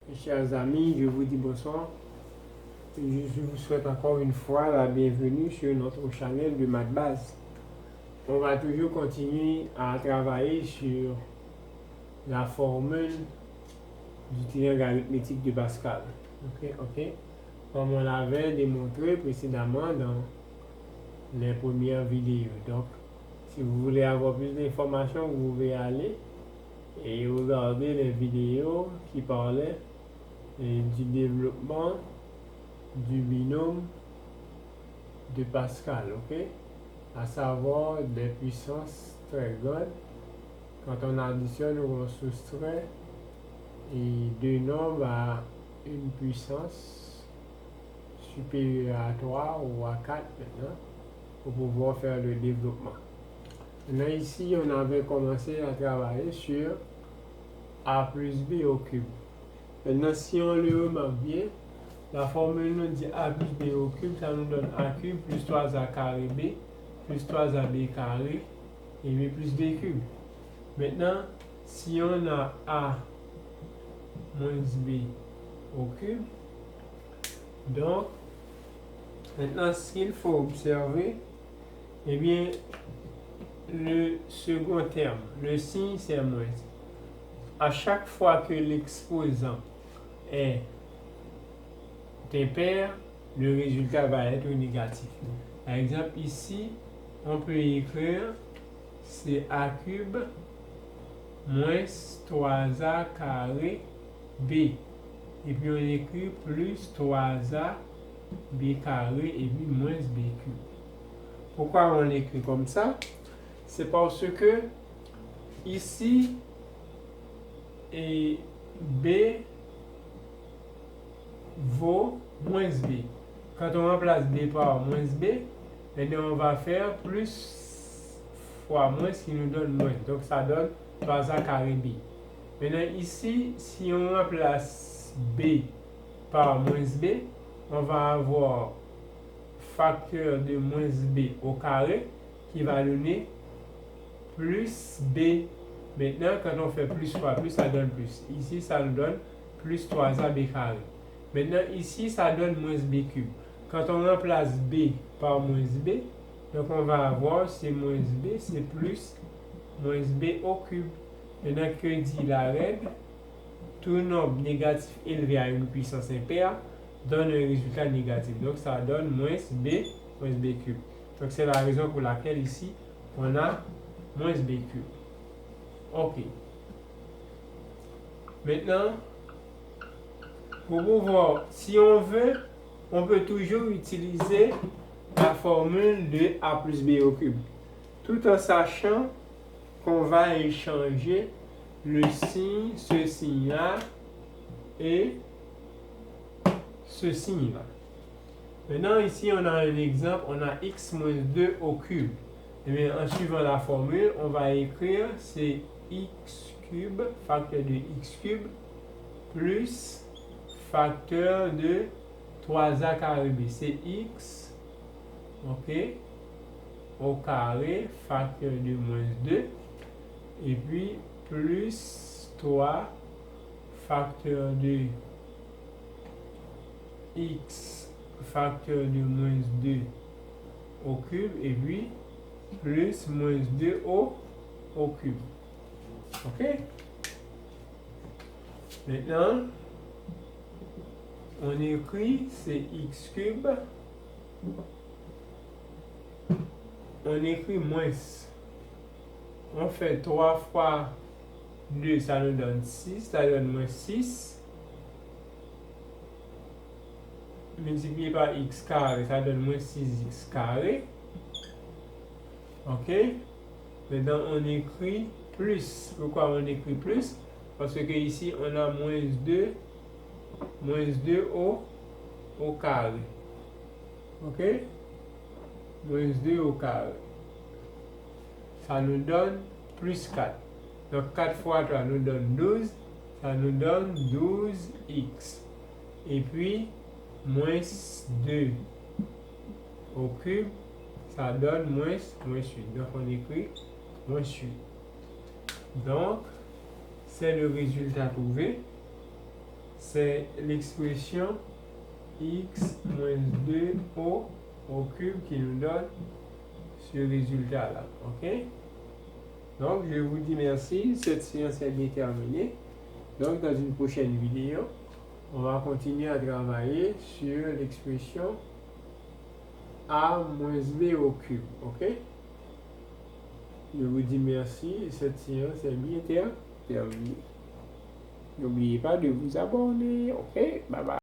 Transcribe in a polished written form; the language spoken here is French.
Mes chers amis, je vous dis bonsoir. Je vous souhaite encore une fois la bienvenue sur notre channel de MathBase. On va toujours continuer à travailler sur la formule du triangle arithmétique de Pascal. Ok. Comme on l'avait démontré précédemment dans les premières vidéos. Donc, si vous voulez avoir plus d'informations, vous pouvez aller et regarder les vidéos qui parlaient du développement du binôme de Pascal, ok? À savoir des puissances très grandes. Quand on additionne ou on soustrait et deux nombres à une puissance supérieure à 3 ou à 4 maintenant, pour pouvoir faire le développement. Maintenant ici, on avait commencé à travailler sur a plus b au cube. Maintenant, si on le remarque bien, la formule nous dit a plus b au cube, ça nous donne a cube plus 3a carré b plus 3ab carré et b plus b cube. Maintenant, si on a a moins b au cube, donc, maintenant, ce qu'il faut observer, eh bien, le second terme, le signe c'est moins. À chaque fois que l'exposant est impair, le résultat va être négatif. Par exemple, ici, on peut écrire c'est a cube moins 3a carré b. Et puis on écrit plus 3a b carré et puis moins b cube. Pourquoi on l'écrit comme ça? C'est parce que ici, et b vaut moins b. Quand on remplace b par moins b, maintenant on va faire plus fois moins qui nous donne moins. Donc ça donne 3a carré b. Maintenant ici, si on remplace b par moins b, on va avoir facteur de moins b au carré qui va donner plus b. Maintenant, quand on fait plus fois plus, ça donne plus. Ici, ça nous donne plus 3ab carré. Maintenant, ici, ça donne moins b cube. Quand on remplace b par moins b, donc on va avoir c'est moins b, c'est plus moins b au cube. Maintenant, que dit la règle? Tout nombre négatif élevé à une puissance impaire donne un résultat négatif. Donc, ça donne moins b cube. Donc, c'est la raison pour laquelle ici, on a moins b cube. Ok. Maintenant, pour pouvoir, si on veut, on peut toujours utiliser la formule de a plus b au cube. Tout en sachant qu'on va échanger le signe, ce signe-là, et ce signe-là. Maintenant, ici, on a un exemple, on a x moins 2 au cube. Et bien, en suivant la formule, on va écrire, c'est x cube, facteur de x cube, plus facteur de 3a carré b. C'est x, ok, au carré, facteur de moins 2, et puis plus 3 facteur de x facteur de moins 2 au cube, et puis plus moins 2 au cube. Ok? Maintenant, on écrit c'est x cube. On écrit moins. On fait 3 fois 2, ça nous donne 6. Ça donne moins 6. Multiplié par x carré, ça donne moins 6x carré. Ok? Maintenant, on écrit plus. Pourquoi on écrit plus? Parce que ici, on a moins 2 au carré. Ok? Moins 2 au carré. Ça nous donne plus 4. Donc 4 fois 3 nous donne 12. Ça nous donne 12x. Et puis, moins 2 au cube, ça donne moins 8. Donc on écrit moins 8. Donc, c'est le résultat trouvé. c'est l'expression x moins 2o au cube qui nous donne ce résultat-là. Ok? Donc, je vous dis merci. Cette séance est bien terminée. Donc, dans une prochaine vidéo, on va continuer à travailler sur l'expression a moins b au cube. Ok? Je vous dis merci. Cette séance est bien terminée. N'oubliez pas de vous abonner. Ok? Bye bye.